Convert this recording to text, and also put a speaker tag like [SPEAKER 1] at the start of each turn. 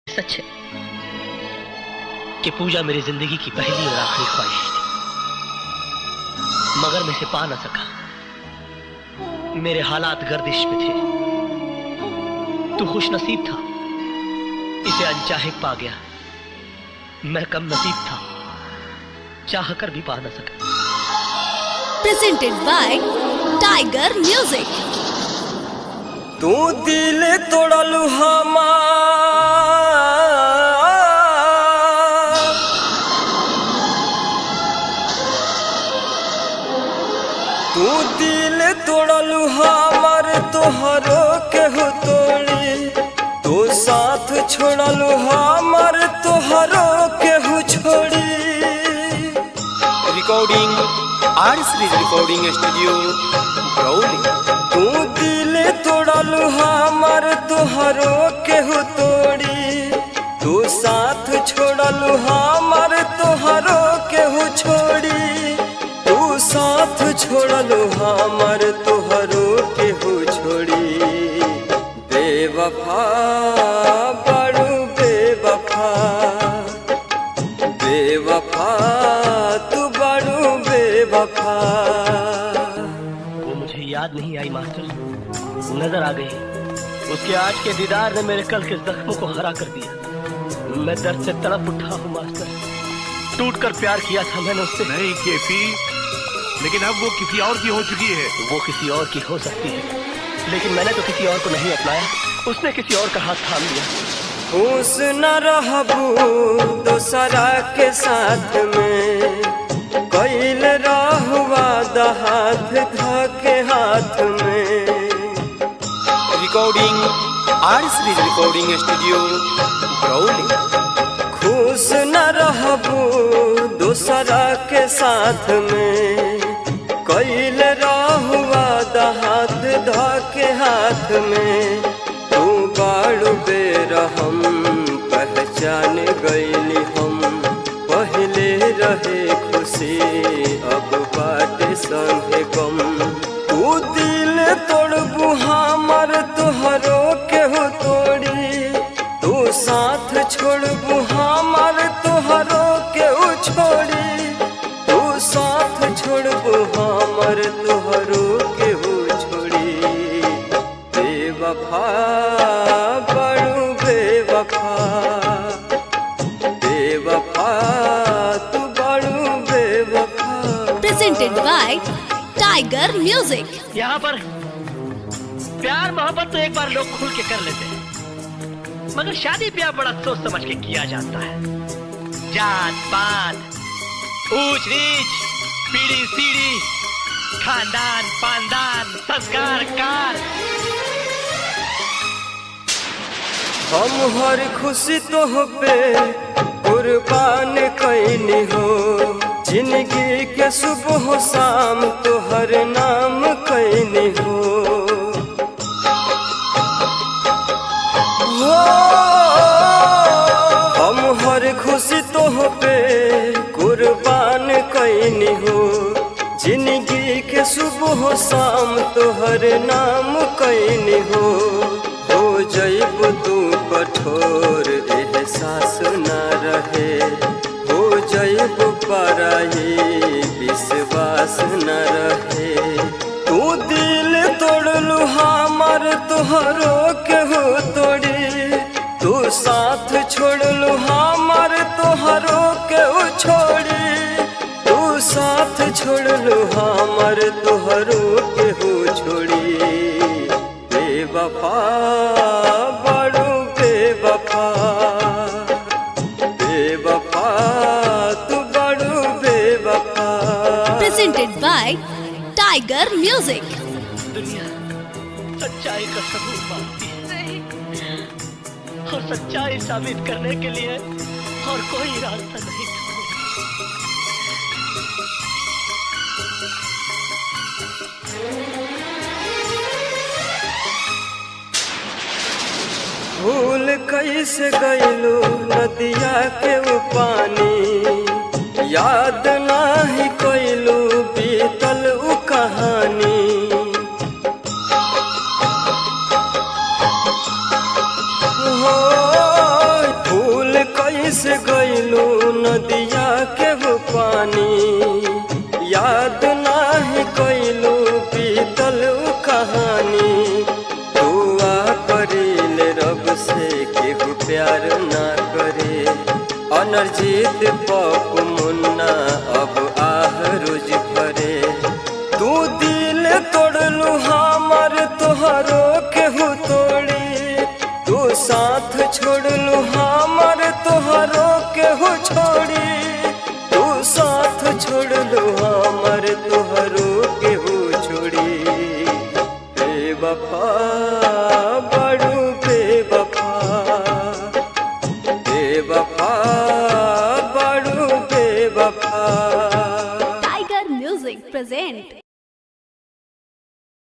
[SPEAKER 1] सच है कि पूजा मेरी जिंदगी की पहली और आखिरी ख्वाहिश थी, मगर मैं इसे पा ना सका। मेरे हालात गर्दिश में थे। तू खुश नसीब था, इसे अनचाहे पा गया। मैं कम नसीब था, चाह कर भी पा ना सका।
[SPEAKER 2] Presented by Tiger Music।
[SPEAKER 3] तू दिल तोड़लू हमार, तू दिल तोड़लू हमार, तोहरो केहू तोड़ी। तू साथ छोड़लू हमार, तोहरो केहू छोड़ी। Recording R series recording studio Brauli. तू दिल तोड़लू हमार, तोहरो केहू तोड़ी। तू साथ छोड़लू हमार, तोहरो केहू छोड़ी। तू साथ छोड़लू हमार, तोहरो केहू छोड़ी। बेवफा बड़ू बेवफा, बेवफा तू बड़ू बेवफा।
[SPEAKER 1] वो मुझे याद नहीं आई मास्टर, नजर आ गई। उसके आज के दीदार ने मेरे कल के जख्मों को हरा कर दिया। मैं दर्द से तड़प उठा हूँ मास्टर। टूट कर प्यार किया था मैंने उससे।
[SPEAKER 4] नहीं केपी, लेकिन अब वो किसी और की हो चुकी है।
[SPEAKER 1] वो किसी और की हो सकती है, लेकिन मैंने तो किसी और को नहीं अपनाया। उसने किसी और का हाथ थाम लिया।
[SPEAKER 3] खुश न रहबू दोसरा के साथ में, कैल रहुआ हाथ धके हाथ में। Recording R series recording studio Brauli. खुश न रहबू दोसरा के साथ में, कैल रहुआ हाथ धके हाथ में। तू बाड़ू बेरहम पहचान गईली हम। पहले रहे खुशी अब बाटे संगे गम। तू दिल तोड़बू हमार, तोहरो केहू तोड़ी। तू साथ छोड़बू हमार, तोहरो केहू छोड़ी। तू साथ छोड़बू हमार, तोहरो केहू छोड़ी। बेवफा बड़ू बेवफा, बेवफा तू बड़ू बेवफा।
[SPEAKER 2] Presented by Tiger Music।
[SPEAKER 1] यहाँ पर प्यार मोहब्बत तो एक बार लोग खुल के कर लेते हैं, मगर शादी ब्याह बड़ा सोच समझ के किया जाता है। जात पात, ऊंच नीच, पीढ़ी सीढ़ी, खानदान पानदान, संस्कार कार।
[SPEAKER 3] हम हर खुशी तोह पे कुर्बान कैनी हो। जिंदगी के सुबह शाम तोहर नाम कैनी हो। हम हर खुशी तोह पे कुर्बान कैनी हो। जिंदगी के सुबह शाम तोहर नाम कैनी हो। जैब तू कठोर एहसास न रहे, हो जैब पराई विश्वास न रहे। तू दिल तोड़लू हमार, तोहरो केहू तोड़ी। तू साथ छोड़लू हमार, तोहरो केहू छोड़ी। तू साथ छोड़लू हमार, तोहरो केहू छोड़ी। बेवफा बड़ू बेवफा, बेवफा तू बड़ू बेवफा।
[SPEAKER 2] Presented by Tiger Music।
[SPEAKER 1] दुनिया सच्चाई का सबूत मांगती है, और सच्चाई साबित करने के लिए और कोई रास्ता नहीं था।
[SPEAKER 3] भूल कैसे गईलू नदिया के वो पानी, याद नाही कैलू बीतल उ कहानी। हो कैसे गइलू नदिया के वो पानी, याद नाही कइलू बीतल उ कहानी। दुआ करिले रब से केहू प्यार ना करे, अनरजीत पप मुन्ना अब आह रोज भरे। तू दिल तोड़लू हमर तोहरो केहू तोड़ी, तू साथ छोड़लू हमर तोहरो केहू छोड़ी, तू साथ छोड़लू हमर तोहरो केहू छोड़ी। बेवफा